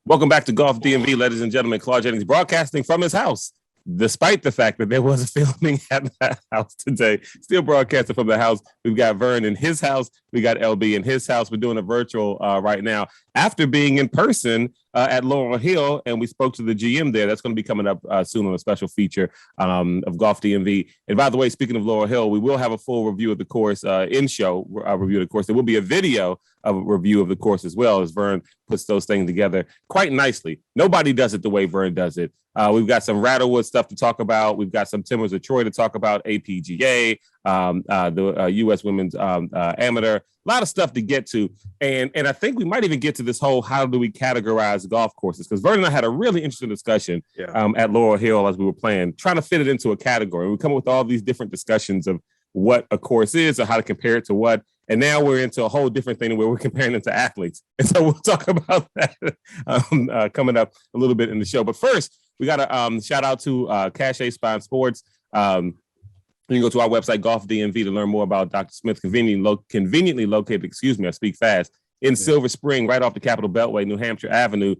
Welcome back to Golf DMV, ladies and gentlemen. Claude Jennings broadcasting from his house, despite the fact that there was a filming at that house today. Still broadcasting from the house. We've got Vern in his house. We got LB in his house. We're doing a virtual right now after being in person at Laurel Hill, and we spoke to the GM there. That's going to be coming up soon on a special feature of Golf DMV. And by the way, speaking of Laurel Hill, we will have a full review of the course, in-show review of the course. There will be a video of a review of the course as well, as Vern puts those things together quite nicely. Nobody does it the way Vern does it. We've got some Rattlewood stuff to talk about. We've got some Timbers of Troy to talk about, APGA, the U.S. Women's Amateur. A lot of stuff to get to. And I think we might even get to this whole how do we categorize golf courses? Because Vern and I had a really interesting discussion at Laurel Hill as we were playing, trying to fit it into a category. We come up with all these different discussions of what a course is or how to compare it to what. And now we're into a whole different thing where we're comparing it to athletes. And so we'll talk about that coming up a little bit in the show. But first, we got to shout out to Cache Spine Sports. You can go to our website, Golf DMV, to learn more about Dr. Smith, conveniently located, I speak fast, in Silver Spring, right off the Capitol Beltway, New Hampshire Avenue.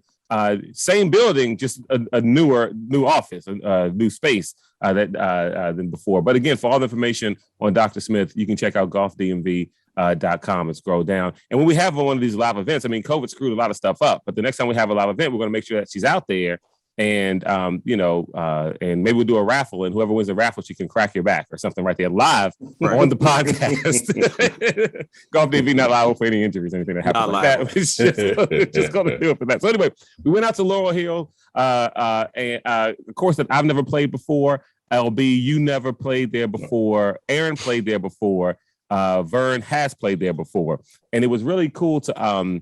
Same building, just a new office, a new space than before. But again, for all the information on Dr. Smith, you can check out golfdmv.com and scroll down. And when we have one of these live events, I mean, COVID screwed a lot of stuff up, but the next time we have a live event, we're going to make sure that she's out there. And, and maybe we'll do a raffle, and whoever wins the raffle, she can crack your back or something right there live on the podcast. Golf DMV not liable for any injuries, anything that happens like that. It's just going to do it for that. So anyway, we went out to Laurel Hill, a course that I've never played before. LB, you never played there before. Aaron played there before. Vern has played there before. And it was really cool to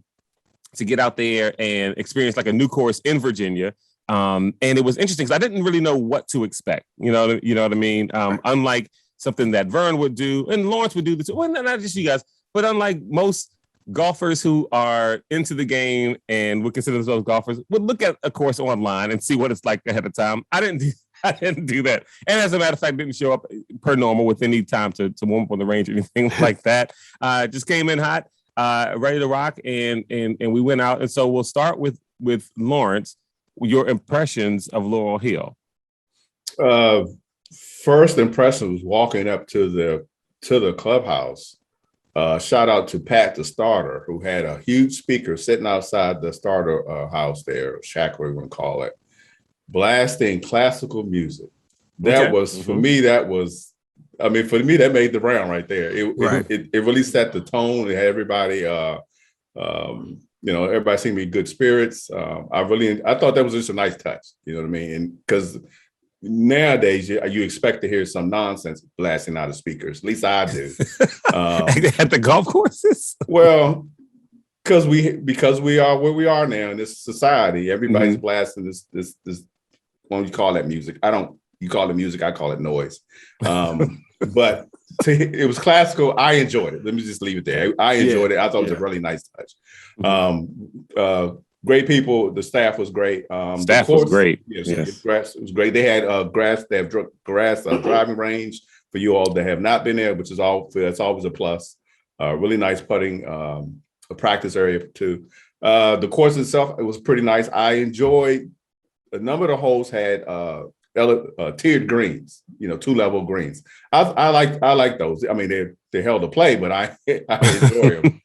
get out there and experience like a new course in Virginia. And it was interesting because I didn't really know what to expect. You know what I mean? Unlike something that Vern would do, and Lawrence would do this. Well, not just you guys, but unlike most golfers who are into the game and would consider themselves golfers, would look at a course online and see what it's like ahead of time. I didn't do that. And as a matter of fact, didn't show up per normal with any time to warm up on the range or anything like that. Just came in hot, ready to rock, and we went out. And so we'll start with Lawrence. Your impressions of Laurel Hill. First impression was walking up to the clubhouse. Shout out to Pat, the starter, who had a huge speaker sitting outside the starter house there, shack, whatever you want to call it, blasting classical music. That was, for me, that made the round right there. It really set the tone. It had everybody, everybody seemed to be good spirits. I thought that was just a nice touch. You know what I mean? And because nowadays you expect to hear some nonsense blasting out of speakers. At least I do. At the golf courses? Well, because we are where we are now in this society. Everybody's blasting this. What do you call that music? You call it music. I call it noise. But it was classical. I enjoyed it. Let me just leave it there. I enjoyed it. I thought it was a really nice touch. Great people. The staff was great. Staff was great. Yes. It was great. They had grass. They have grass driving range for you all that have not been there, which is that's always a plus. Really nice putting, a practice area too. The course itself, it was pretty nice. I enjoyed a number of the holes had tiered greens, 2-level greens. I like those. I mean, they're hell to play, but I enjoy them.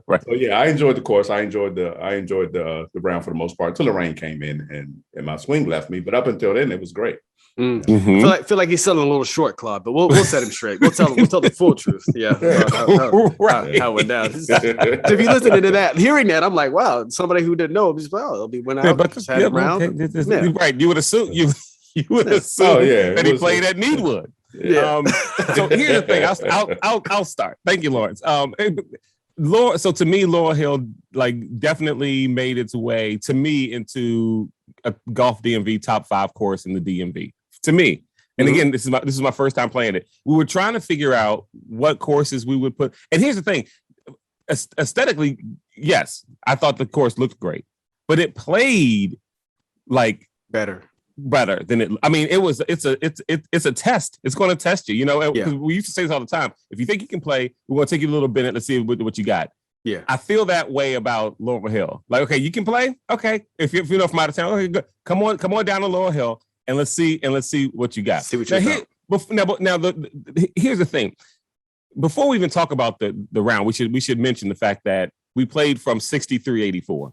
Right. So yeah, I enjoyed the course. I enjoyed the round for the most part until the rain came in and my swing left me. But up until then, it was great. I feel like he's selling a little short, Claude, but we'll set him straight. We'll tell the full truth. Yeah, how it went down. So if you listen to that, hearing that, I'm like, wow, somebody who didn't know, went out, just had him round. Right, you would assume that he played at Needwood. Yeah. So here's the thing. I'll start. Thank you, Lawrence. So to me, Laurel Hill definitely made its way to me into a Golf DMV top 5 course in the DMV. To me, and again, this is my first time playing it. We were trying to figure out what courses we would put. And here's the thing: aesthetically, yes, I thought the course looked great, but it played better than it. I mean, it's a test. It's going to test you. We used to say this all the time. If you think you can play, we're going to take you to Little Bennett. Let's see what you got. Yeah. I feel that way about Laurel Hill. Like, okay, you can play. Okay, if you know from out of town, okay, good. Come on down to Laurel Hill and let's see what you got. See what you got. Here's the thing. Before we even talk about the round, we should mention the fact that we played from 63-84.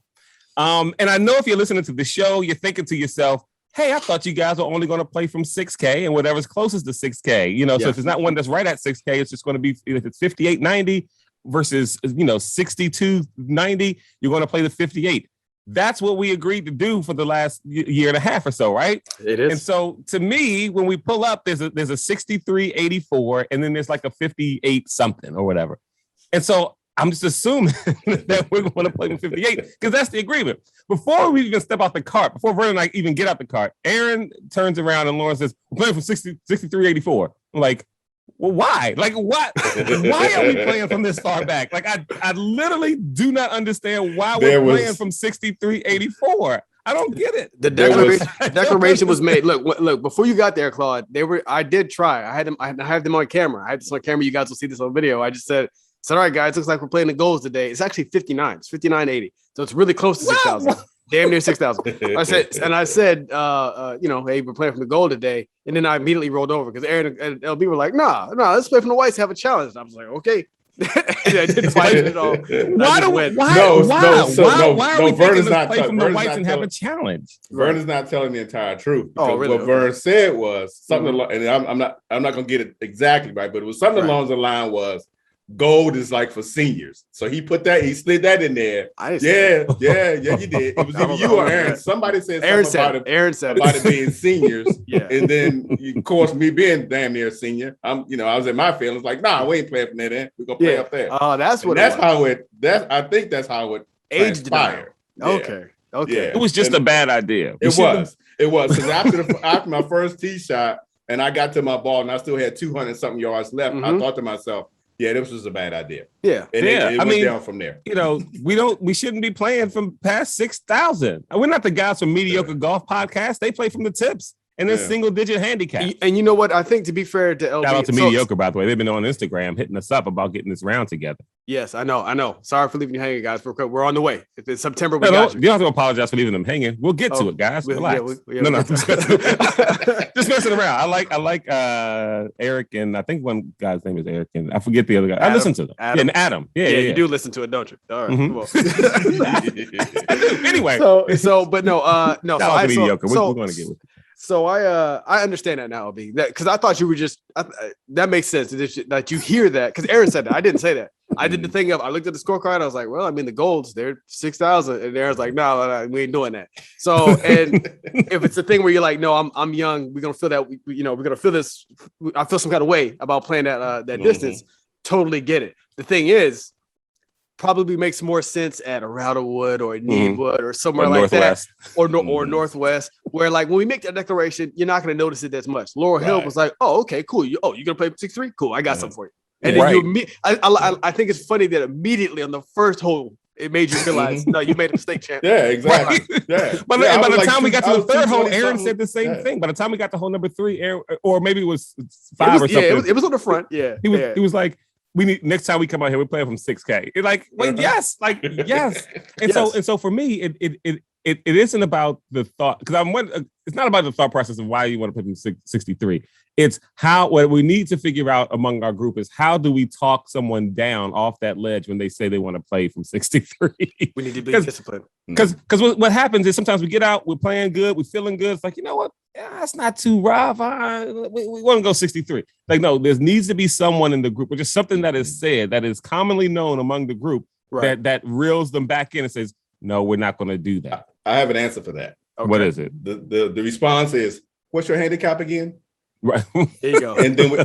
And I know if you're listening to the show, you're thinking to yourself, hey, I thought you guys were only going to play from 6K and whatever's closest to 6K. You know, so if it's not one that's right at 6K, it's just going to be, if it's 58-90 versus, 62-90, you're going to play the 58. That's what we agreed to do for the last year and a half or so, right? It is. And so to me, when we pull up, there's a 63-84, and then there's like a 58 something or whatever. And so I'm just assuming that we're going to play with 58 because that's the agreement. Before we even step out the cart, before Vern and I even get out the cart, Aaron turns around and Lauren says, we're playing from 63-84. I'm like, well, why? Like, what? Why are we playing from this far back? Like, I literally do not understand why we're playing from 63-84. I don't get it. The declaration was made. Look, before you got there, Claude, I did try. I have them on camera. I had this on camera. You guys will see this on video. I just said, all right, guys, looks like we're playing the goals today. It's actually 59. It's 59-80. So it's really close to 6,000. Damn near 6,000. I said, hey, we're playing from the goal today. And then I immediately rolled over because Aaron and LB were like, no, let's play from the whites, have a challenge. And I was like, okay. I didn't fight it at all. Why are we Vern is not play from the whites and have a challenge? Vern is not telling the entire truth. Oh, really? What Vern said was something along, and I'm not gonna get it exactly right, but it was something along the line was gold is like for seniors. So he slid that in there. Yeah, you did. It was either you or Aaron. Somebody said something about it being seniors. Yeah. And then of course me being damn near a senior, I was in my feelings like, nah, we ain't playing from that end. We're gonna play up there. Oh, that's what I think that's how it aged transpired. Okay. Yeah. It was just a bad idea. It was. Because after my first tee shot and I got to my ball and I still had 200 something yards left, I thought to myself, yeah, this was a bad idea. Yeah. And it went down from there. We shouldn't be playing from past 6,000. We're not the guys from Mediocre Golf Podcast. They play from the tips and then single digit handicap. And you know what? I think to be fair to LB. Shout out to Mediocre, by the way. They've been on Instagram hitting us up about getting this round together. Yes, I know. Sorry for leaving you hanging, guys. We're on the way. If it's September, we got you. You don't have to apologize for leaving them hanging. We'll get to it, guys. Relax. No. Just messing around. I like Eric, and I think one guy's name is Eric, and I forget the other guy. I listen to them. Adam. Yeah, you do listen to it, don't you? All right. Anyway. But no. Mediocre. We're going to get with it. So I understand that now, LB, because I thought you were just that makes sense that you hear that because Aaron said that. I didn't say that. I did the thing of I looked at the scorecard. I was like, well, I mean the golds they're 6,000, and Aaron's like, no, we ain't doing that. So and if it's a thing where you're like, no, I'm young, we're gonna feel that we're gonna feel this. I feel some kind of way about playing that distance. Totally get it. The thing is, probably makes more sense at a Rattlewood or a Needwood or somewhere like Northwest. That, or Northwest, where like when we make that declaration, you're not going to notice it as much. Laurel Hill was like, "Oh, okay, cool. You're going to play 6-3? Cool, I got something for you." And then I think it's funny that immediately on the first hole, it made you realize, no, you made a mistake, champ. Yeah, exactly. Yeah. But by the time we got to the third hole, Aaron said the same thing. By the time we got to hole number 3, Aaron, or maybe it was 5 or something. Yeah, it was on the front. Yeah, he was like, we need next time we come out here, we're playing from 6K. Yes. And so for me, it isn't about the thought because it's not about the thought process of why you want to play from 63. It's what we need to figure out among our group is how do we talk someone down off that ledge when they say they want to play from 63? We need to be disciplined. Because what happens is sometimes we get out, we're playing good, we're feeling good. It's like, you know what? That's not too rough. We want to go 63. Like, no, there needs to be someone in the group or just something that is said that is commonly known among the group that reels them back in and says, no, we're not going to do that. I have an answer for that. Okay. What is it? The response is, what's your handicap again? Right. There you go. and then we're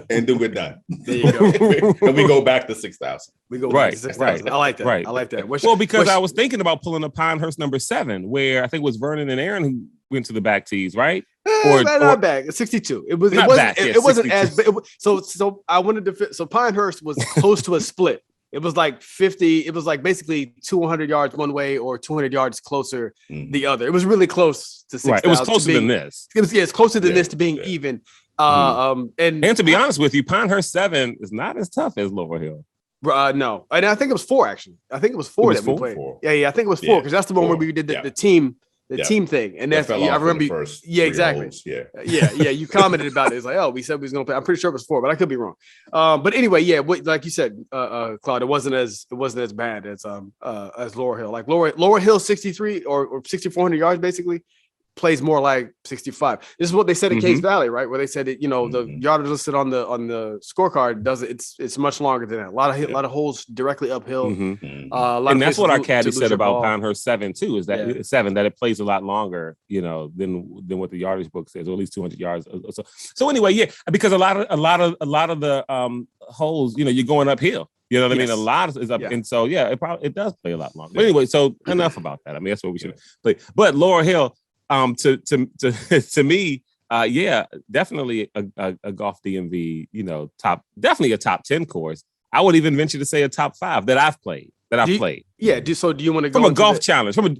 done. There you go. And we go back to 6,000. We go back to 6,000. I like that. Right. I like that. Because I was thinking about pulling a Pinehurst number 7, where I think it was Vernon and Aaron who went to the back tees, right? Not back. 62. It wasn't as big. So I wanted to fit. So Pinehurst was close to a split. It was like 50. It was like basically 200 yards one way or 200 yards closer the other. It was really close to 6,000. Right. It was closer than this. It's closer than this to being even. And to be honest with you, Pinehurst 7 is not as tough as Laurel Hill. No, and I think it was 4 actually. I think it was 4 that we played. 4. Yeah, I think it was 4 because that's the one where we did the team. Team thing, and that's I remember. First exactly. Holes. Yeah. You commented about it. It's like, oh, we said we was gonna play. I'm pretty sure it was 4, but I could be wrong. But anyway, like you said, Claude, it wasn't as bad as Laurel Hill. Like Laurel Hill 63 or 6,400 yards basically plays more like 65. This is what they said in Case Valley, right? Where they said that the yardage listed on the scorecard it's much longer than that. A lot of holes directly uphill. And that's what our caddy said about Pinehurst 7 too. Is that 7 that it plays a lot longer, than what the yardage book says, or at least 200 yards. So anyway, because a lot of the holes, you're going uphill. You know what I mean? A lot is up, and so it does play a lot longer. But anyway, so enough about that. I mean, that's what we should play. But Laurel Hill. To me, definitely a Golf DMV, definitely a top 10 course. I would even venture to say a top 5 that I've played. Yeah. Do you want to go from a golf challenge, from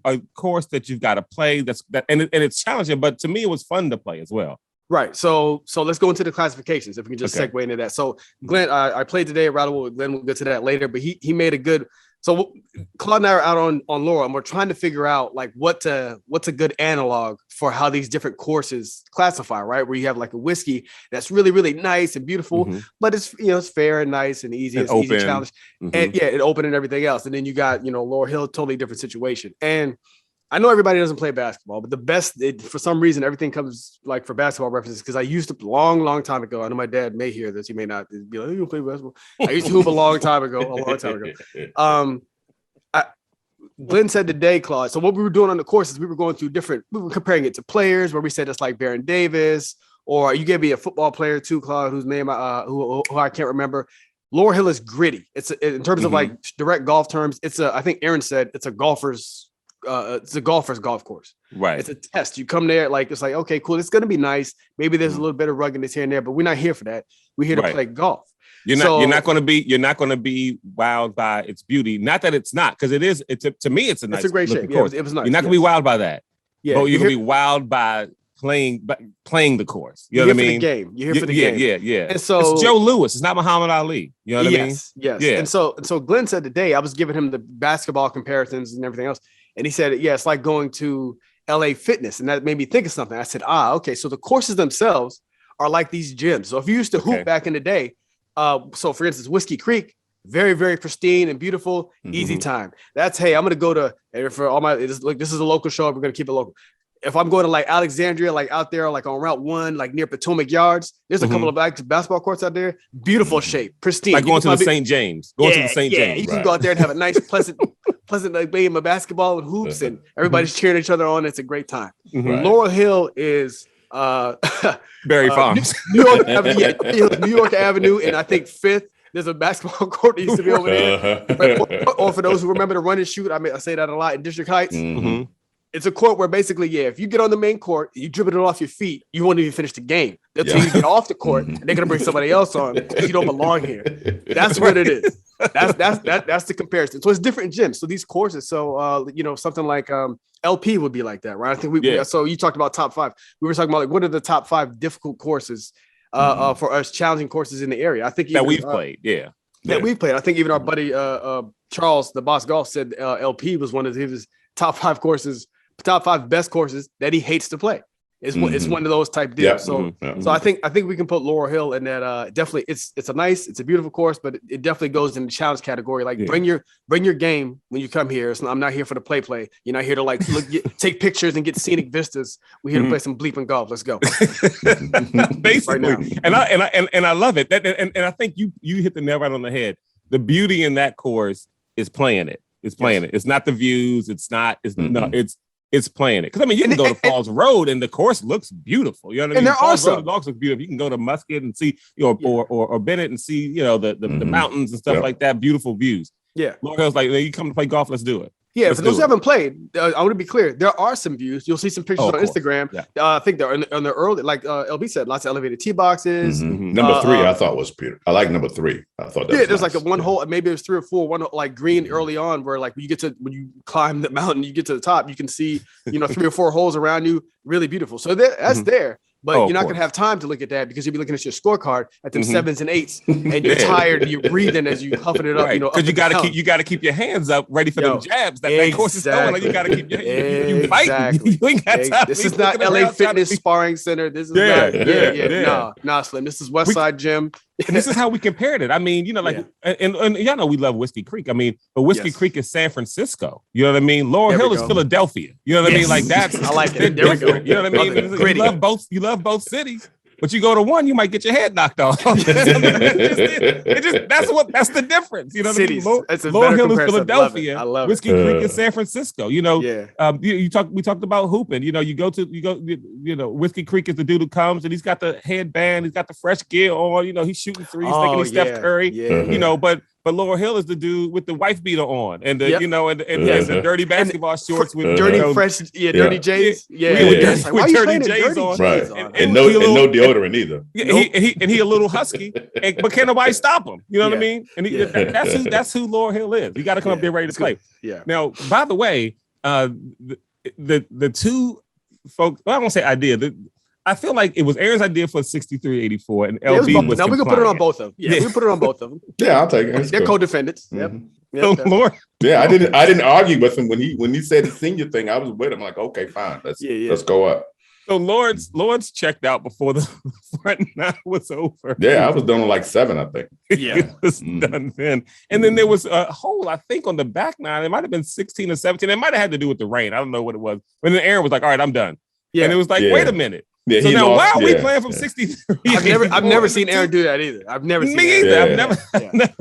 a course that you've got to play? And it's challenging, but to me, it was fun to play as well. Right. So let's go into the classifications. If we can just segue into that. So Glenn, I played today at Rattlewood. Glenn will get to that later, but he made a good. So Claude and I are out on Laurel, and we're trying to figure out like what's a good analog for how these different courses classify, right? Where you have like a whiskey that's really, really nice and beautiful, but it's it's fair and nice and easy. It's easy challenge, and it open and everything else. And then you got Laurel Hill, totally different situation. And I know everybody doesn't play basketball, but the best for some reason everything comes like for basketball references because I used to long time ago. I know my dad may hear this; he may not be like, "You play basketball." I used to hoop a long time ago. Glenn said today, Claude. So what we were doing on the courses, we were going through we were comparing it to players where we said it's like Baron Davis, or you gave me a football player too, Claude, whose name who I can't remember. Laurel Hill is gritty. It's in terms of like direct golf terms. I think Aaron said it's a golfer's golf course. Right. It's a test. You come there, it's like, okay, cool. It's going to be nice. Maybe there's a little bit of ruggedness here and there, but we're not here for that. We're here to play golf. You're not going to be wowed by its beauty. Not that it's not, because it is. To me, it's a nice. It's a great shape. Yeah, it was nice. You're not going to be wowed by that. Yeah, but you're going to be wowed by playing the course. You know what I mean? You're here for the game. Yeah. And so it's Joe Lewis. It's not Muhammad Ali. You know what I mean? Yes. Yeah. And so Glenn said today, I was giving him the basketball comparisons and everything else. And he said, it's like going to LA Fitness. And that made me think of something. I said, okay. So the courses themselves are like these gyms. So if you used to hoop back in the day, so for instance, Whiskey Creek, very, very pristine and beautiful, easy time. That's, hey, I'm going to go to, for all this is a local show. We're going to keep it local. If I'm going to like Alexandria, like out there, like on Route 1, like near Potomac Yards, there's a couple of basketball courts out there. Beautiful shape, pristine. Like going to the St. James. James. You can go out there and have a nice, pleasant like game of basketball and hoops, and everybody's cheering each other on. It's a great time. Laurel Hill is Berry Farms, New York Avenue, and I think 5th. There's a basketball court that used to be over there. Or for those who remember the run and shoot, I say that a lot in District Heights. It's a court where basically, if you get on the main court, you dribble it off your feet, you won't even finish the game. Until you get off the court, and they're gonna bring somebody else on because you don't belong here. That's what it is. That's the comparison. So it's different gyms. So these courses, something like LP would be like that, right? I think so you talked about top 5. We were talking about like what are the top 5 difficult courses for us, challenging courses in the area. I think that we've played, that we've played. I think even our buddy Charles, the Boss Golf, said LP was one of his top 5 courses. Top 5 best courses that he hates to play. It's one of those type deals. So I think we can put Laurel Hill in that. Definitely, it's a beautiful course, but it definitely goes in the challenge category. Like bring your game when you come here. I'm not here for the play. You're not here to take pictures and get scenic vistas. We're here to play some bleeping golf. Let's go. Basically, right and I love it. And I think you hit the nail right on the head. The beauty in that course is playing it. It's playing it. It's not the views. It's not. It's playing it. Because, I mean, you can go to Falls Road and the course looks beautiful. You know what I mean? And Falls Road looks beautiful. You can go to Musket and see, or Bennett and see, the mountains and stuff like that. Beautiful views. Yeah. Laurel Hill's like, you come to play golf, let's do it. Yeah, for those who haven't played, I want to be clear. There are some views. You'll see some pictures on Instagram. Yeah. I think they're on the early, like LB said, lots of elevated tee boxes. Number 3, I thought was beautiful. I like number 3. I thought that was there's nice. like a one hole, maybe there's 3 or 4, one like green early on, where like when you climb the mountain, you get to the top, you can see 3 or 4 holes around you, really beautiful. So that's there. but Oh, you're not of going to course. have time to look at that because you'll be looking at your scorecard at them Mhm. 7s and 8s, and you're Yeah. tired and you're breathing as you huffing it up, Right, up because you and got to down. keep your hands up, ready for Yo, them jabs. That course is throwing. Like, you got to keep your you fighting. Exactly. You ain't got time. This to is be not looking LA around trying to Fitness be- Sparring Center. This is Yeah, not. yeah. Nah, Slim. This is Westside Gym. And this is how we compared it. I mean, you know, like, and y'all know we love Whiskey Creek. I mean, but Whiskey Creek is San Francisco. You know what I mean? Laurel There we Hill is go. Philadelphia. You know what I mean? Like, that's I like it. they're There we go. different. You know what I mean? Love it. You love both cities. But you go to one, you might get your head knocked off. That's the difference. You know what I mean? Laurel Hill is Philadelphia. I love it. Whiskey Creek is San Francisco. You know, Yeah. we talked about hooping. You know, you know, Whiskey Creek is the dude who comes and he's got the headband, he's got the fresh gear on. You know, he's shooting threes, thinking he's Steph Curry. Yeah. You know, but Laurel Hill is the dude with the wife beater on and the, you know, and the dirty basketball shorts with dirty, you know, fresh, dirty J's. Yeah. with Why are you dirty playing in J's dirty on. Right. on? And no deodorant either. He a little husky, but can't nobody stop him. You know what I mean? And that's who Laurel Hill is. You got to come up there ready to play. Yeah. Now, by the way, the two folks. Well, I won't say idea. I feel like it was Aaron's idea for 6384, and LB was. Now we can put it on both of them. Yeah, we can put it on both of them. Yeah, I'll take it. They're co-defendants. Mm-hmm. Yep. Lord. Yeah, I didn't argue with him when he said the senior thing. I was with him like, okay, fine, let's go up. So Lawrence checked out before the front nine was over. Yeah, I was done on like 7, I think. Yeah, it was done then. And then there was a hole, I think, on the back nine. It might have been 16 or 17. It might have had to do with the rain. I don't know what it was. And then Aaron was like, all right, I'm done. Yeah. And it was like, wait a minute. Yeah, so now why are we playing from 63? I've never seen Aaron do that either. I've never seen me either. I've never.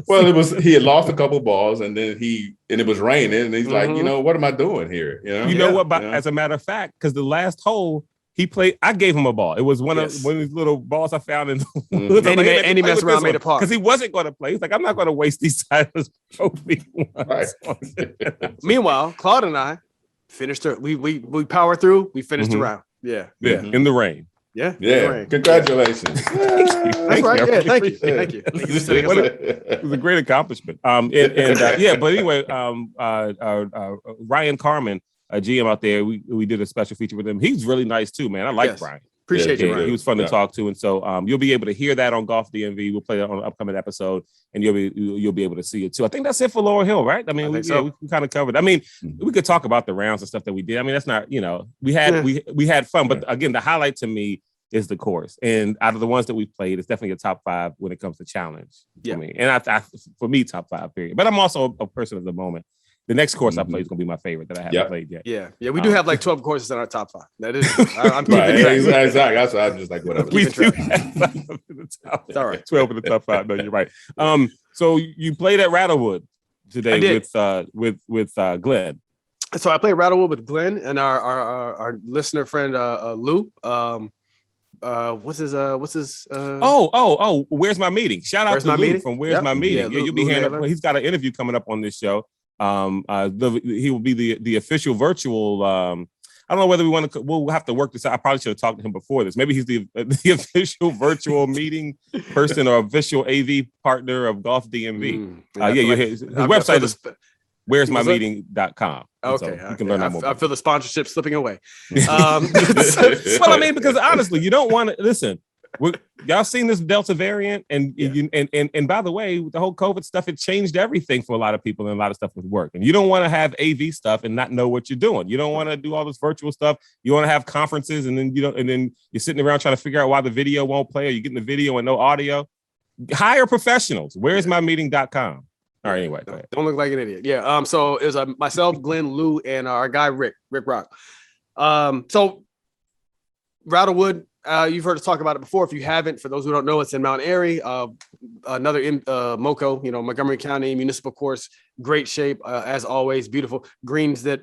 Well, he had lost a couple balls, and then it was raining, and he's like, you know, what am I doing here? You know what? But as a matter of fact, because the last hole he played, I gave him a ball. It was one of these little balls I found in. And he messed around, made a par because he wasn't going to play. He's like, I'm not going to waste these titles trophy. Right. Meanwhile, Claude and I finished. We powered through. We finished the round. Yeah. In the rain. Yeah. Congratulations. That's right. Yeah. Thank you. It was a great accomplishment. But anyway, Ryan Carmen, a GM out there, we did a special feature with him. He's really nice too, man. I like Brian. Appreciate you, Brian. He was fun to talk to, and so you'll be able to hear that on Golf DMV. We'll play that on an upcoming episode, and you'll be able to see it too. I think that's it for Laurel Hill, right? I mean, we kind of covered. I mean, we could talk about the rounds and stuff that we did. I mean, that's not, we had fun, but again, the highlight to me is the course, and out of the ones that we played, it's definitely a top 5 when it comes to challenge. Yeah, for me, and for me, top 5 period. But I'm also a person of the moment. The next course I play is going to be my favorite that I haven't played yet. Yeah. We do have like 12 courses in our top 5. That is, I'm right. Exactly. That's why I'm just like, whatever. We do have 5 in the top. It's all right. 12 in the top 5. No, you're right. So you played at Rattlewood today with Glenn. So I played Rattlewood with Glenn and our listener friend Lou. What's his Where's My Meeting? Shout out to Lou from Where's My Meeting. Yeah, you'll be hearing. He's got an interview coming up on this show. He will be the official virtual. I don't know whether we'll have to work this out. I probably should have talked to him before this. Maybe he's the official virtual meeting person or official AV partner of Golf DMV. His website is where'smymeeting.com. Okay. So you can learn that more. I feel the sponsorship slipping away. Well, I mean, because honestly, you don't want to listen. Y'all seen this Delta variant, and by the way, with the whole COVID stuff, it changed everything for a lot of people, and a lot of stuff with work. And you don't want to have AV stuff and not know what you're doing. You don't want to do all this virtual stuff. You want to have conferences, and then you're sitting around trying to figure out why the video won't play, or you're getting the video and no audio. Hire professionals. Where'smymeeting.com. All right, anyway, go ahead. Don't look like an idiot. Yeah. So it was myself, Glenn, Lou, and our guy Rick Rock. So Rattlewood, you've heard us talk about it before. If you haven't, for those who don't know, it's in Mount Airy, another MoCo, Montgomery County municipal course. Great shape, as always. Beautiful greens that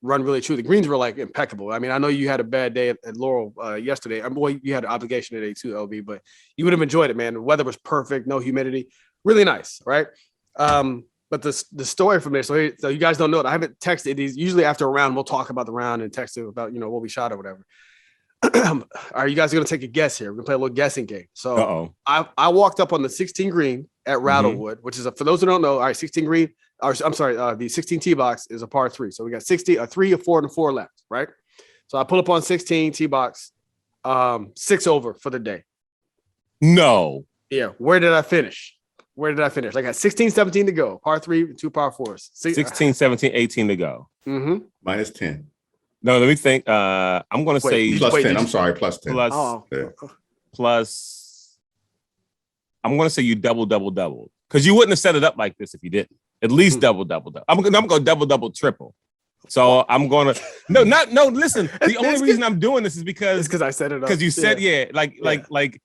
run really true. The greens were like impeccable. I mean, I know you had a bad day at Laurel yesterday. You had an obligation today too, LB, but you would have enjoyed it, man. The weather was perfect, no humidity, really nice, right? But the story from there, so you guys don't know it. I haven't texted these. Usually after a round, we'll talk about the round and text it about what we shot or whatever. Are you guys going to take a guess here? We're going to play a little guessing game. So I walked up on the 16 green at Rattlewood, which is for those who don't know. All right, 16 green. The 16 tee box is a par 3. So we got a 3, a 4, and a 4 left, right? So I pull up on 16 tee box. 6 over for the day. No. Yeah. Where did I finish? I got 16, 17 to go. Par 3, 2 par 4s. 16, 17, 18 to go. Mm-hmm. Minus 10. No, let me think. I'm going to say plus 10. I'm sorry, plus 10. Plus. I'm going to say you double. Because you wouldn't have set it up like this if you didn't. At least double. I'm going to double, triple. So I'm going to listen. The only reason I'm doing this is because I set it up. Because you said like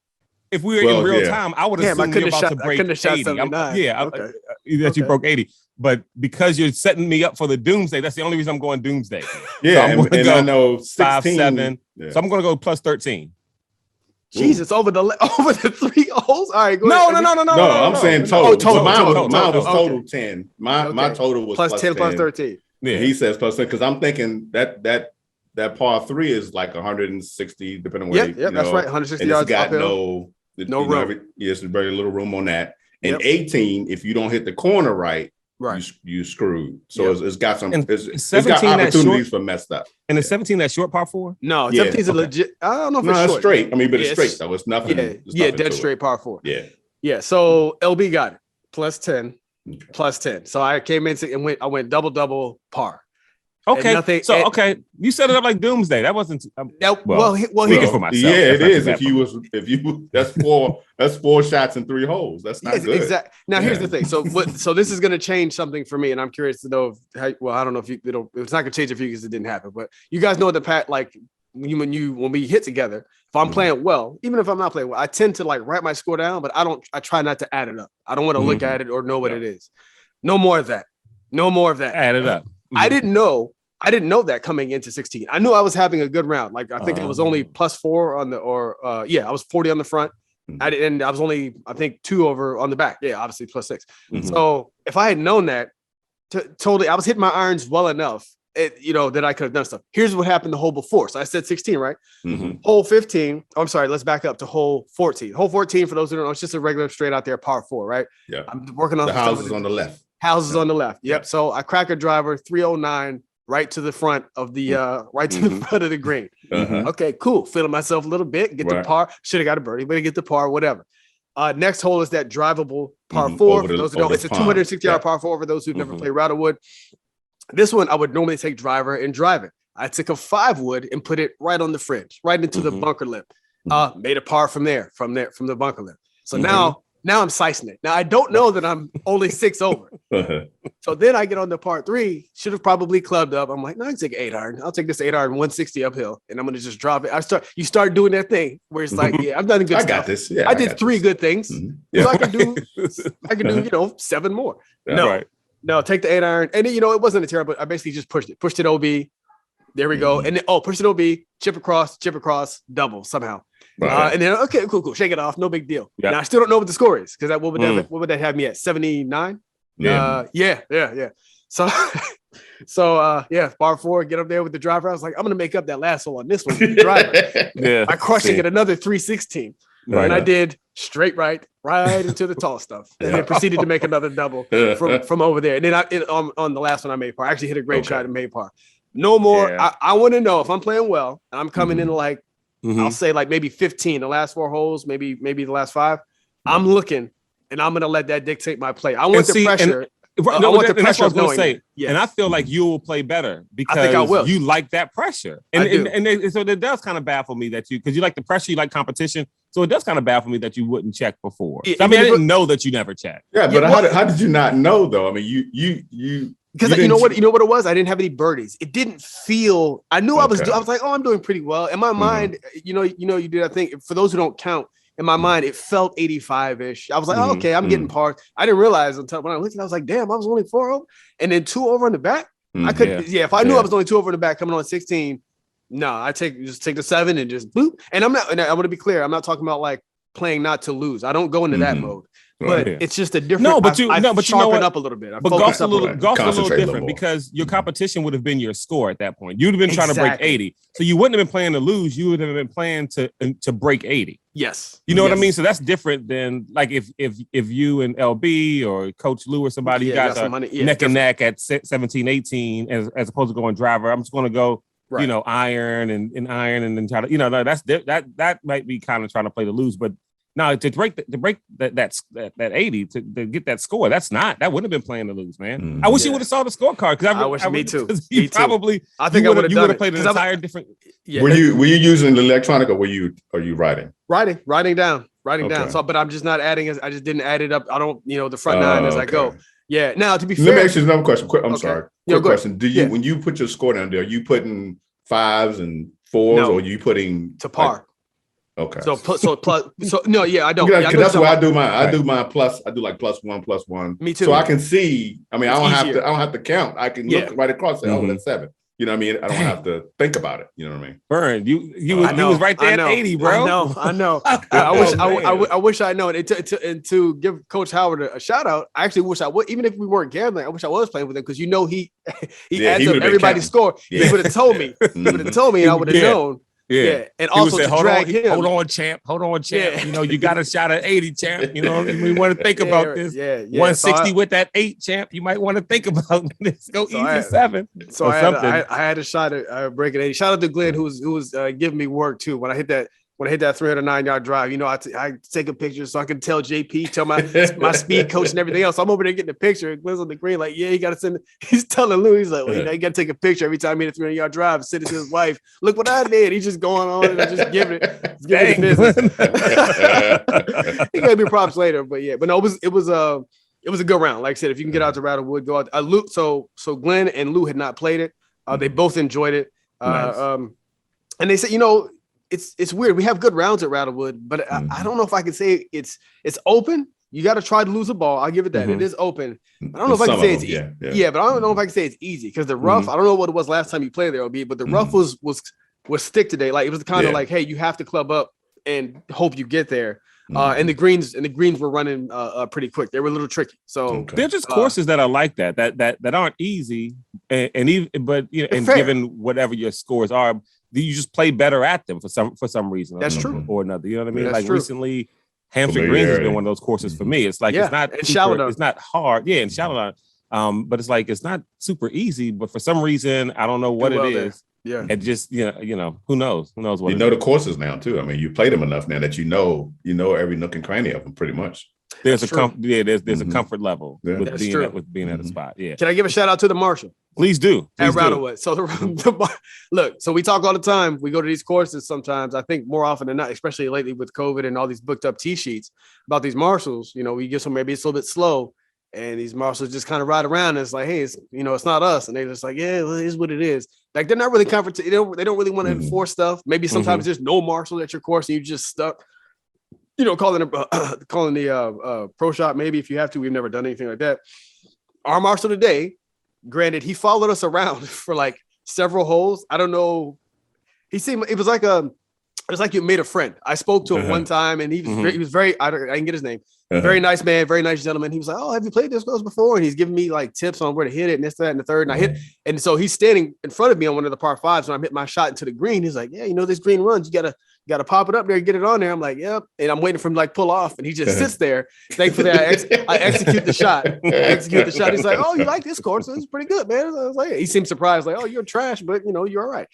if we were in real time, I would assume you're about to break 80. That you broke 80. But because you're setting me up for the doomsday, that's the only reason I'm going doomsday. Yeah, so and I know 16, 5, 7. Yeah. So I'm going to go plus 13. Jesus, over the 3 holes. All right, go ahead. No. I'm saying total. Total. Mine was total 10. My total was plus 10 plus 13. Yeah, he says plus 10 because I'm thinking that par 3 is like 160, depending on where. Yep, that's right. 160 yards. It's got no room. There's very little room on that. And 18, if you don't hit the corner right, you screwed. So it's got some. It's got opportunities for messed up. And is 17 that short par 4? No, 17 is a legit. I don't know if it's short. Straight. I mean, but it's straight though. It's nothing. Dead straight par 4. Yeah. So LB got it plus 10. Okay. Plus 10. So I came in and I went double par. Okay. You set it up like doomsday. That wasn't well speaking for myself. Yeah, it is. If you that's 4 shots in 3 holes. That's not good. Exactly. Now here's the thing. So this is going to change something for me, and I'm curious to know I don't know if it's not going to change it for you because it didn't happen, but you guys know when we hit together, if I'm playing well, even if I'm not playing well, I tend to write my score down, but I try not to add it up. I don't want to look at it or know what it is. No more of that. Add it up. Mm-hmm. I didn't know that coming into 16. I knew I was having a good round. I think it was only plus 4 on I was 40 on the front. I was only, I think 2 over on the back. Yeah, obviously plus 6. Mm-hmm. So if I had known that, totally, I was hitting my irons well enough, that I could have done stuff. Here's what happened the hole before. So I said 16, right? Mm-hmm. Hole 15. I'm sorry. Let's back up to hole 14. Hole 14, for those who don't know, it's just a regular straight out there par 4, right? Yeah. I'm working on the houses on the left. Houses on the left. Yep. So I crack a driver 309 right to the front of the front of the green. Uh-huh. Okay, cool. Feeling myself a little bit. Get the par. Should have got a birdie, but I get the par. Whatever. Next hole is that drivable par 4. For those who don't, it's a 260 yard par 4. For those who've never played Rattlewood. This one I would normally take driver and drive it. I took a 5 wood and put it right on the fringe, right into the bunker lip. Made a par from the bunker lip. So now I'm slicing it. Now I don't know that I'm only 6 over. So then I get on the par 3. Should have probably clubbed up. I'm like, no, I can take 8 iron. I'll take this 8 iron 160 uphill, and I'm gonna just drop it. You start doing that thing where it's like, I've done good stuff. I got this. Yeah, I did 3 good things. So I can do 7 more. No, take the 8 iron. And it wasn't a terrible. I basically just pushed it OB. There we go. And then, push it OB, chip across, double somehow. Right. And then, okay, cool. Shake it off. No big deal. Yeah. Now I still don't know what the score is because what would that have me at? 79? Yeah. So, par 4, get up there with the driver. I was like, I'm going to make up that last hole on this one with the driver. I crushed it at another 316. Right. And I did straight right into the tall stuff, and then proceeded to make another double from over there. And then on the last one I made par. I actually hit a great shot and made par. No more. Yeah. I want to know if I'm playing well and I'm coming in I'll say maybe 15, the last 4 holes, maybe the last 5. I'm looking, and I'm gonna let that dictate my play. I want the pressure. I want the pressure of knowing. And I feel like you will play better because you like that pressure. And so it does kind of baffle me that because you like the pressure, you like competition. So it does kind of baffle me that you wouldn't check before. I didn't know that you never checked. Yeah, but how did you not know though? I mean, you because you know what it was? I didn't have any birdies. It didn't feel. I knew I was like, I'm doing pretty well. In my mind, you do that thing. For those who don't count, in my mind, it felt 85-ish. I was like, okay, I'm getting par. I didn't realize until when I looked, I was like, damn, I was only 4 over, and then 2 over on the back. I could, if I knew I was only 2 over in the back coming on 16, no, I take the 7 and just boop. And I'm not. And I want to be clear, I'm not talking about playing not to lose. I don't go into that mode. But it's just a different. No, but you sharpen up a little bit. But golf's a little different because your competition would have been your score at that point. You'd have been trying to break 80, so you wouldn't have been playing to lose. You would have been playing to break 80. Yes, you know what I mean. So that's different than if you and LB or Coach Lou or somebody you guys are neck and neck at 17, 18 as opposed to going driver. I'm just going to go Right. iron and then try to, that might be kind of trying to play to lose. But no, to break that 80 to get that score, that wouldn't have been playing to lose, man. Mm-hmm. I wish you would have saw the scorecard because me too. I think you would have played an entire different. Yeah. Were you using the electronic or are you writing? Writing down. Okay. So, but I'm just not adding. I just didn't add it up. I don't, the front nine as I go. Yeah. Now, to be fair, let me ask you another question. I'm sorry. Quick question. Do you, Yeah. when you put your score down there, are you putting 5s and 4s, or are you putting to par? Okay. So no, yeah, I don't. Yeah, I that's why I do mine. I do mine plus. I do like +1. Me too. So I can see. I mean, I don't have to count. I can look right across and say, oh, that's 7. You know what I mean? I don't have to think about it. You know what I mean? Vern, you was right there at 80, bro. I know. I wish I known. And to give Coach Howard a shout out, I actually wish I would. Even if we weren't gambling, I wish I was playing with him because he adds up everybody's score. Yeah. He would have told me. He would have told me, and I would have known. Yeah. And also say, to drag him. Hold on, champ. Yeah. You got a shot at 80, champ. We want to think about this. Yeah. 160 with that 8, champ. You might want to think about this. Go easy 7. So I had a shot at breaking 80. Shout out to Glenn who was giving me work too. When I hit that 309-yard drive, I take a picture so I can tell JP, tell my speed coach and everything else. I'm over there getting a picture. Glenn's on the green, like, yeah, you got to send. He's telling Lou, he's like, well, you got to take a picture every time he hit a 300-yard drive and send it to his wife. Look what I did. He's just going on and just giving it business. He gave me props later, but no, it was a good round. Like I said, if you can get out to Rattlewood, go out. Lou, so Glenn and Lou had not played it. They both enjoyed it. Nice. And they said, it's weird. We have good rounds at Rattlewood, but I don't know if I can say it's open. You got to try to lose a ball. I'll give it that. Mm-hmm. It is open. I don't know if I can say it's easy. Yeah, but I don't know if I can say it's easy because the rough, I don't know what it was last time you played there, OB, but the rough was stick today. Like it was kind of like, hey, you have to club up and hope you get there. And the greens were running pretty quick. They were a little tricky. So they're just courses that are like that aren't easy, given whatever your scores are, you just play better at them for some reason. That's true. Or another. You know what I mean? That's like true. Recently, Hampton Greens has been one of those courses for me. It's like it's not it's not hard. Yeah, and shallow. But it's like it's not super easy. But for some reason, I don't know what it is. Yeah, and just who knows? Who knows what you know the courses now too. I mean, you played them enough now that you know every nook and cranny of them pretty much. There's a comfort level with being at a spot. Yeah. Can I give a shout out to the Marshall? Please do. At Rattlewood. So look, so we talk all the time. We go to these courses sometimes. I think more often than not, especially lately with COVID and all these booked up tee sheets about these Marshalls. We get some maybe it's a little bit slow, and these Marshalls just kind of ride around. And it's like, hey, it's not us, and they're just like, yeah, well, it is what it is. Like they're not really comfortable. They don't really want to enforce stuff. Maybe sometimes there's no Marshall at your course, and you just stuck. Calling the pro shop. Maybe if you have to. We've never done anything like that. Our Marshall today. Granted, he followed us around for like several holes. I don't know. It was like you made a friend. I spoke to him one time, and he was very. I didn't get his name. Very nice man, very nice gentleman. He was like, "Oh, have you played this course before?" And he's giving me like tips on where to hit it, and this, that, and the third. And I hit, and so he's standing in front of me on one of the par fives, and I'm hitting my shot into the green. He's like, "Yeah, this green runs. You gotta pop it up there and get it on there." I'm like, "Yep." And I'm waiting for him to like pull off, and he just sits there. Thankfully, I execute the shot. He's like, "Oh, you like this course? It's pretty good, man." I was like, he seemed surprised, like, "Oh, you're trash, but you're all right."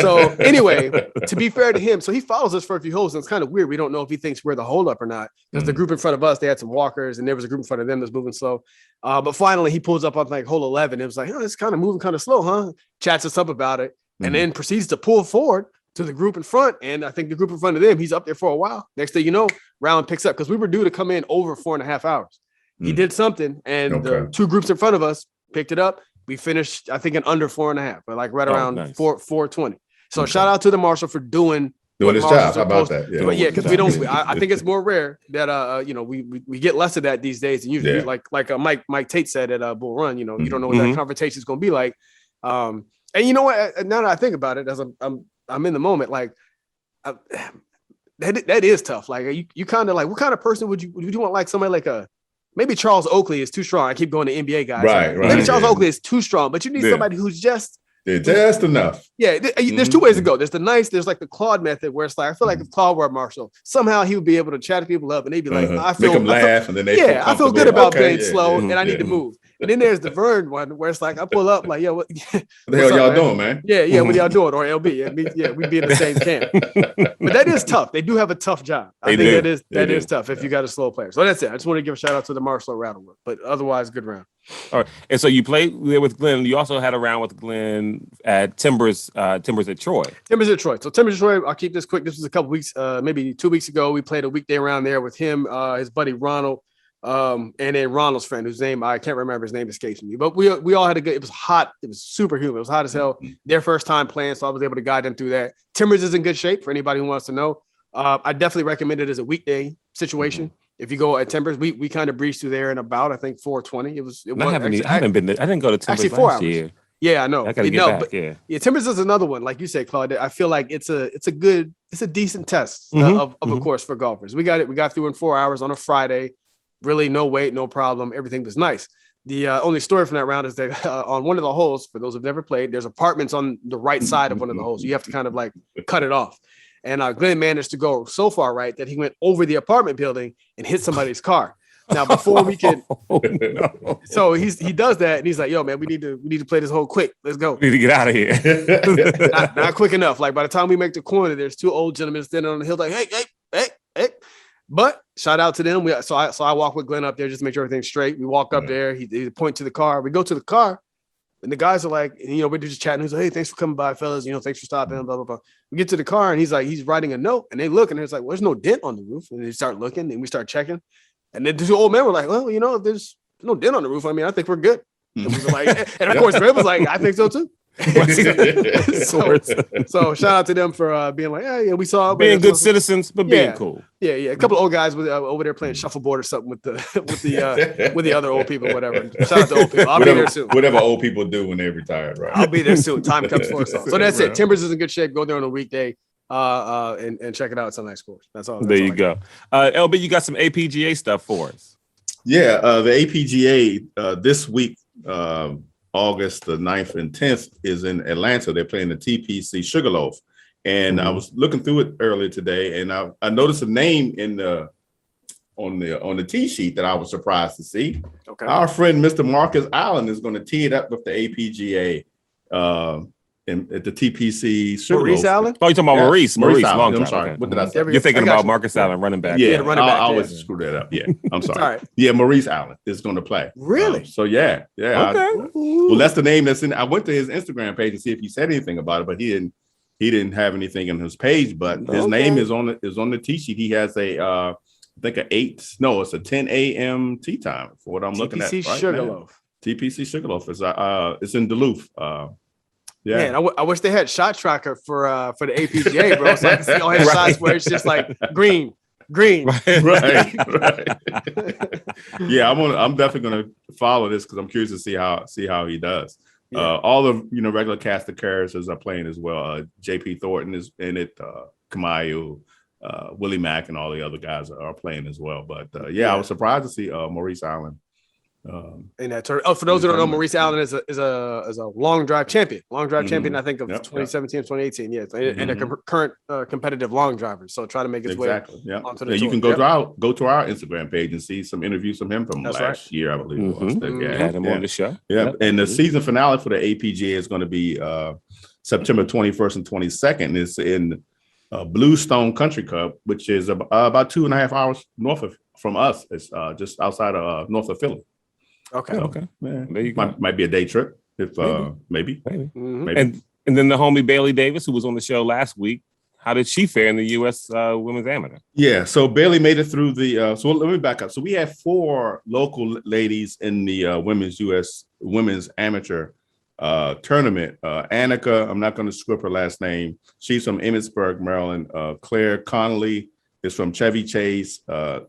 So anyway, to be fair to him, so he follows us for a few holes, and it's kind of weird. We don't know if he thinks we're the holdup or not because the group in front of us, they had some walkers, and there was a group in front of them that's moving slow. But finally, he pulls up on like hole 11. It was like, it's kind of moving kind of slow, huh? Chats us up about it, and then proceeds to pull forward to the group in front. And I think the group in front of them, he's up there for a while. Next thing you know, round picks up because we were due to come in over 4.5 hours. He did something, and the two groups in front of us picked it up. We finished, I think, in under 4.5, but like right around 420. So shout out to the Marshall for doing his job. How about that? Yeah, but because we don't. I think it's more rare that we get less of that these days. And usually, like Mike Tate said at Bull Run, you don't know what that conversation is going to be like. And you know what? Now that I think about it, as I'm in the moment, like that is tough. Like you kind of like, what kind of person would you want? Like somebody like maybe Charles Oakley is too strong. I keep going to NBA guys. Right. Maybe Charles Oakley is too strong, but you need somebody who's just Just enough. Yeah, there's two ways to go. There's like the Claude method where it's like, I feel like if Claude were Marshall, somehow he would be able to chat people up and they'd be like, I feel, make them laugh, and then they I feel good about being slow and I need to move. And then there's the Vern one where it's like, I pull up like, yo, what the hell y'all doing, man? Yeah, what y'all doing? Or LB, we'd be in the same camp. But that is tough. They do have a tough job. I think that is tough if you got a slow player. So that's it. I just want to give a shout out to the Marshall Rattlewood, but otherwise, good round. All right. And so you played there with Glenn. You also had a round with Glenn at Timbers at Troy. Timbers at Troy. So Timbers at Troy, I'll keep this quick. This was a couple weeks, maybe 2 weeks ago. We played a weekday round there with him, his buddy Ronald, and then Ronald's friend, whose name I can't remember. His name escapes me. But we all had a good. It was hot. It was super humid. It was hot as hell. Their first time playing, so I was able to guide them through that. Timbers is in good shape for anybody who wants to know. I definitely recommend it as a weekday situation. If you go at Timbers, we kind of breezed through there in about, I think, 4:20. I haven't been there. I didn't go to Timbers actually 4 last hours. year. Yeah, I know. I gotta get back. Yeah, Timbers is another one. Like you said, Claude, I feel like it's a decent test of a course for golfers. We got through in 4 hours on a Friday. Really, no wait, no problem. Everything was nice. The only story from that round is that on one of the holes, for those who've never played, there's apartments on the right side of one of the holes. You have to kind of like cut it off. And Glenn managed to go so far right that he went over the apartment building and hit somebody's car. Now, before we could, so he does that and he's like, "Yo, man, we need to play this hole quick. Let's go. We need to get out of here." not quick enough. Like by the time we make the corner, there's two old gentlemen standing on the hill, like, "Hey." But shout out to them. So I walk with Glenn up there just to make sure everything's straight. We walk up there. He point to the car. We go to the car. And the guys are like, we're just chatting. He's like, "Hey, thanks for coming by, fellas. Thanks for stopping, blah, blah, blah." We get to the car and he's like, he's writing a note and they look and it's like, well, there's no dent on the roof. And they start looking and we start checking. And then the two old men were like, "Well, if there's no dent on the roof, I mean, I think we're good." And, we were like, and of course, Greg was like, "I think so too." so shout out to them for being like, "Yeah, we saw being good citizens, but being cool." Yeah. A couple of old guys over there playing shuffleboard or something with the other old people, whatever. Shout out to old people. I'll be there soon. Whatever old people do when they're retired, right? I'll be there soon. Time comes for us all. So that's it. Timbers is in good shape. Go there on a weekday. And check it out. It's a nice course. That's all. There you go. LB, you got some APGA stuff for us. Yeah, the APGA this week, August the 9th and 10th is in Atlanta. They're playing the TPC Sugarloaf. And I was looking through it earlier today and I noticed a name on the tee sheet that I was surprised to see. Okay. Our friend Mr. Marcus Allen is going to tee it up with the APGA at the TPC Sugarloaf. Maurice Allen? Oh, you're talking about Maurice. Long Allen. time. I'm sorry. Okay. What did I say? You're thinking about Marcus Allen, running back. Yeah, running back. I always screw that up. Yeah, I'm sorry. All right. Yeah, Maurice Allen is going to play. Really? So yeah. Okay. Well, that's the name that's in. I went to his Instagram page to see if he said anything about it, but he didn't have anything in his page. But his name is on the tee sheet. He has I think it's a 10 a.m. tee time for what I'm looking at. TPC Sugarloaf. TPC Sugarloaf is it's in Duluth. Yeah, man, I wish they had shot tracker for the APGA, bro. So I can see all his shots where it's just like green. Right. Yeah, I'm definitely gonna follow this because I'm curious to see how he does. Yeah. All the regular cast of characters are playing as well. JP Thornton is in it. Kamayu, Willie Mack, and all the other guys are playing as well. But I was surprised to see Maurice Allen. In that tournament. For those who don't know, Maurice Allen is a long drive champion. I think of 2017 and 2018. Yeah, and a current competitive long driver. So try to make his way onto the tour. You can go to our Instagram page and see some interviews from him from last year, I believe. Had him on the show. Yeah, and the season finale for the APGA is going to be September 21st and 22nd. It's in Bluestone Country Club, which is about 2.5 hours north from us. It's just outside of north of Philly. Okay. Yeah. There you go. Might be a day trip if maybe. And then the homie Bailey Davis, who was on the show last week, how did she fare in the U.S. Women's Amateur? Yeah, so Bailey made it through the. So let me back up. So we had 4 local ladies in the Women's Amateur tournament. Annika, I'm not going to screw up her last name. She's from Emmitsburg, Maryland. Claire Connolly is from Chevy Chase.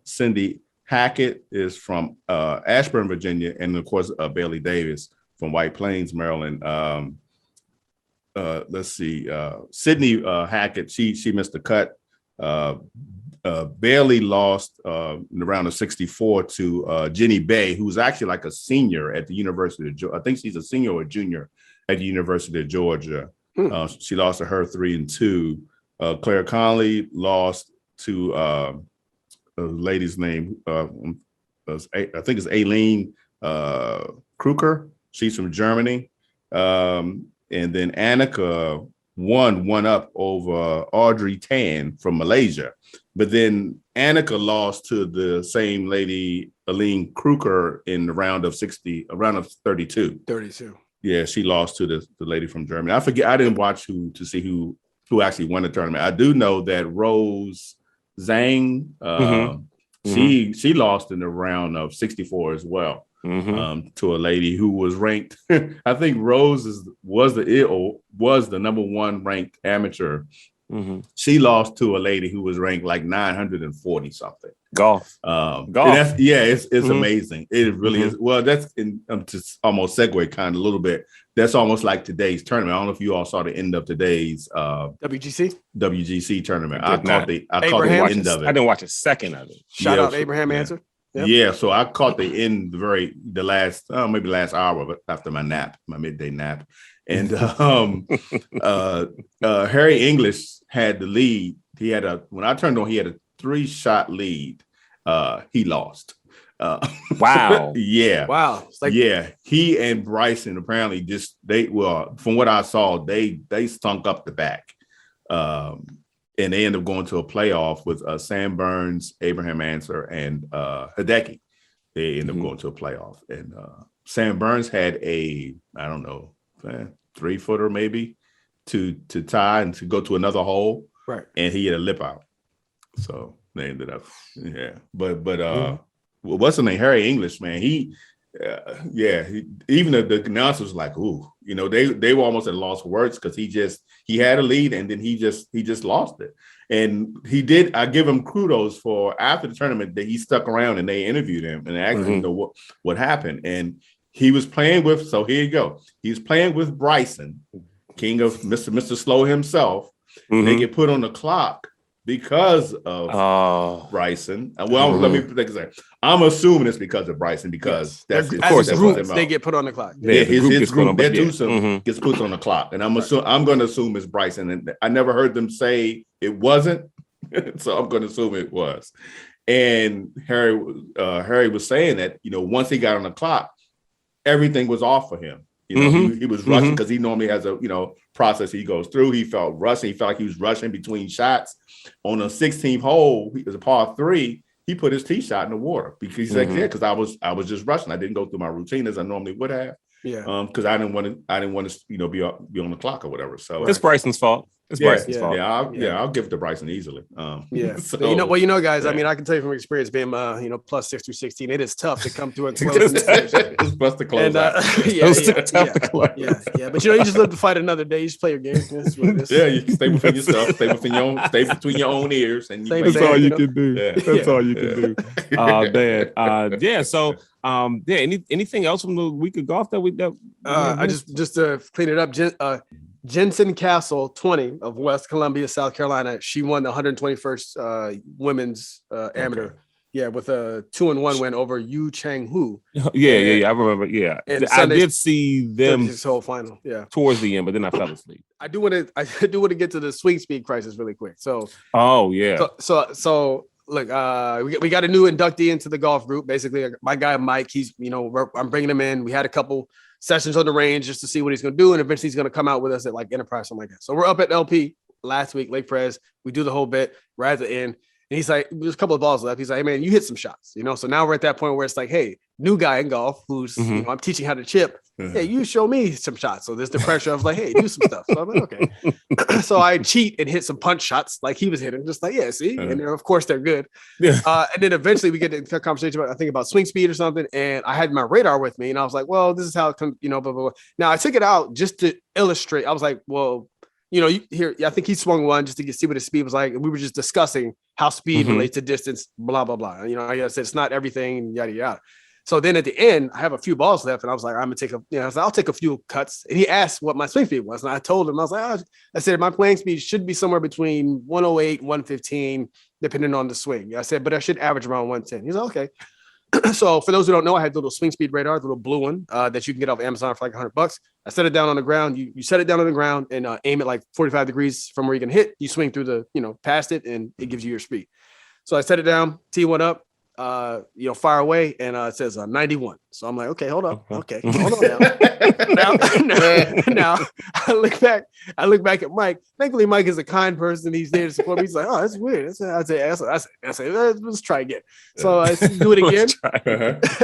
Cindy Hackett is from Ashburn, Virginia, and of course Bailey Davis from White Plains, Maryland. Let's see, Sydney Hackett, she missed the cut. Bailey lost in the round of 64 to Jenny Bay, who's actually like a senior at the University of Georgia. I think she's a senior or a junior at the University of Georgia. Hmm. She lost to her 3-2. Claire Conley lost to a lady's name. I think it's Aileen Kruger. She's from Germany. And then Annika won up over Audrey Tan from Malaysia. But then Annika lost to the same lady, Aileen Kruger, in the round of 32. 32. Yeah, she lost to the lady from Germany. I forget. I didn't watch who actually won the tournament. I do know that Rose Zhang, she lost in the round of 64 as well, to a lady who was ranked. I think Rose was the number one ranked amateur. She lost to a lady who was ranked like 940 something. Golf. It's amazing. It really is. Well, that's just almost segue kind of a little bit. That's almost like today's tournament. I don't know if you all saw the end of today's WGC tournament. I caught the end of it. I didn't watch a second of it. Shout out Abraham Answer. Yep. Yeah, so I caught the end, the last hour after my midday nap. And Harry English had the lead. When I turned on, he had a 3-shot lead. He lost. Wow. Yeah. Wow. He and Bryson apparently from what I saw, they stunk up the back. And they ended up going to a playoff with Sam Burns, Abraham Answer, and Hideki. They ended up going to a playoff. And Sam Burns had a, I don't know, 3-footer maybe to tie and to go to another hole. Right. And he had a lip out. So they ended up, But what's the name? Harry English, man. He even the announcer was like, ooh, they were almost at a loss for words because he had a lead and then he just lost it. And I give him kudos for after the tournament that he stuck around and they interviewed him and asked him what happened. And he was playing with, so here you go. He's playing with Bryson, king of Mr. Slow himself. They get put on the clock because of Bryson. Well, let me take a second. I'm assuming it's because of Bryson because that's of course they get put on the clock. Yeah, his group, their twosome gets put on the clock, and I'm going to assume it's Bryson. And I never heard them say it wasn't, so I'm going to assume it was. And Harry was saying that once he got on the clock, everything was off for him. He was rushing because he normally has a process he goes through. He felt rushing. He felt like he was rushing between shots. On the 16th hole, it was a par 3. He put his tee shot in the water because he's like, because I was just rushing. I didn't go through my routine as I normally would have. Yeah. Because I didn't want to be on the clock or whatever. So it's Bryson's fault. It's Bryson's fault. I'll give it to Bryson easily. So, guys. I mean, I can tell you from experience being plus 6 through 16, it is tough to come through and close. It's bust to close out. But you just live to fight another day. You just play your game. You can stay within yourself. Stay between your own ears, and that's all you can do. That's all you can do. Man. So. Anything else from the week of golf that we I just to clean it up. Jensen Castle, 20 of West Columbia, South Carolina. She won the 121st women's amateur. Yeah, with a 2-1 win over Yu Chang Hu. Yeah. I remember. Yeah, I did see them this whole final. Yeah, towards the end, but then I fell asleep. I do want to get to the swing speed crisis really quick. So. Oh yeah. So. Look, we got a new inductee into the golf group. Basically, my guy Mike. He's, I'm bringing him in. We had a couple sessions on the range just to see what he's going to do, and eventually he's going to come out with us at like Enterprise, something like that. So we're up at LP last week, Lake Perez. We do the whole bit. We're at the end, and he's like, "There's a couple of balls left." He's like, "Hey man, you hit some shots, So now we're at that point where it's like, "Hey, new guy in golf who's I'm teaching how to chip. Hey, you show me some shots." So there's the pressure. I was like, "Hey, do some stuff." So I'm like, "Okay." So I cheat and hit some punch shots like he was hitting, just like, "Yeah, see," and of course they're good. Yeah. And then eventually we get into a conversation about swing speed or something, and I had my radar with me, and I was like, "Well, this is how it comes, blah, blah, blah." Now I took it out just to illustrate. I was like, "Well, I think he swung one just to see what his speed was like," and we were just discussing how speed relates to distance, blah blah blah. I said it's not everything, yada yada. So then at the end, I have a few balls left, and I was like, I'm gonna take I'll take a few cuts. And he asked what my swing speed was, and I told him, I was like, I said my playing speed should be somewhere between 108 and 115, depending on the swing. I said, but I should average around 110. He's like, okay. So for those who don't know, I had the little swing speed radar, the little blue one that you can get off Amazon for like $100. I set it down on the ground. You set it down on the ground and aim it like 45 degrees from where you can hit. You swing through the, past it, and it gives you your speed. So I set it down, tee one up, fire away, and it says 91. So I'm like, okay, hold up. Okay, hold on now. I look back at Mike. Thankfully, Mike is a kind person. He's there to support me. He's like, oh, that's weird. I say, let's try again. So I do it again.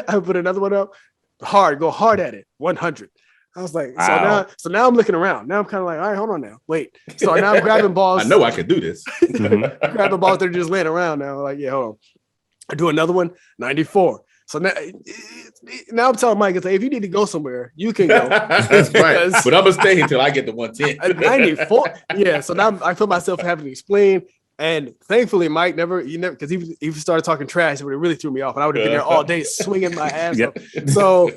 I put another one up. Go hard at it. 100. I was like, so now I'm looking around. Now I'm kind of like, all right, hold on now. Wait. So now I'm grabbing balls. I know I can do this. Grabbing balls that are just laying around now. Like, yeah, hold on. I do another one, 94. So now I'm telling Mike, if you need to go somewhere, you can go. That's right. But I'm gonna stay until I get to 110. 94. Yeah. So now I feel myself having to explain. And thankfully, Mike never, because he started talking trash, it would have really threw me off. And I would have been there all day swinging my ass up. So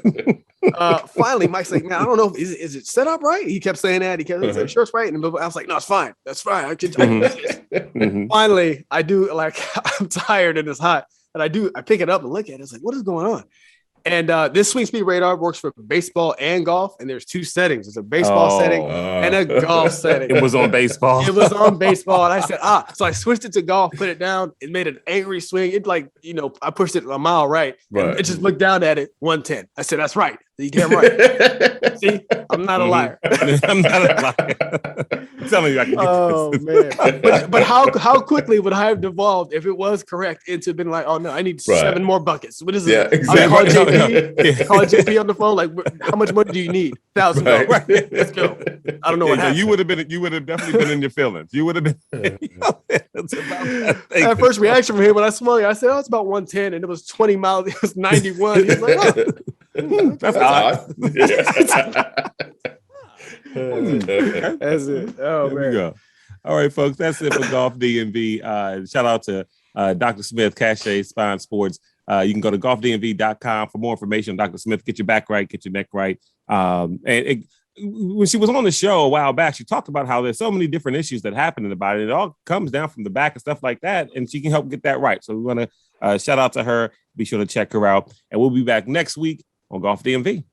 finally, Mike's like, man, I don't know. Is it set up right? He kept saying that. He kept saying, sure, it's right. And I was like, no, it's fine. That's fine. I can. Finally, I do, like, I'm tired and it's hot. And I pick it up and look at it. It's like, what is going on? And this swing speed radar works for baseball and golf. And there's two settings. There's a baseball setting and a golf setting. It was on baseball. It was on baseball. And I said, so I switched it to golf, put it down. It made an angry swing. It I pushed it a mile right. It just looked down at it, 110. I said, that's right. You damn right. See, I'm not a liar. I'm not a liar. I'm telling you, I can get this. Man. But how quickly would I have devolved if it was correct into been like, oh no, I need 7 more buckets. What is it? Yeah, exactly. Call JP on the phone. Like, how much money do you need? $1,000. Right. Let's go. I don't know what happened. You would have definitely been in your feelings. You would have been. That first reaction from him when I smelled it, I said, it's about 110, and it was 20 miles. It was 91. He was like, that's odd. That's it. Oh, there we go. All right, folks. That's it for Golf DMV. Shout out to Dr. Smith, Cache Spine Sports. You can go to golfdmv.com for more information on Dr. Smith. Get your back right, get your neck right. When she was on the show a while back, she talked about how there's so many different issues that happen in the body. It all comes down from the back and stuff like that, and she can help get that right. So we want to shout out to her. Be sure to check her out, and we'll be back next week on Golf DMV.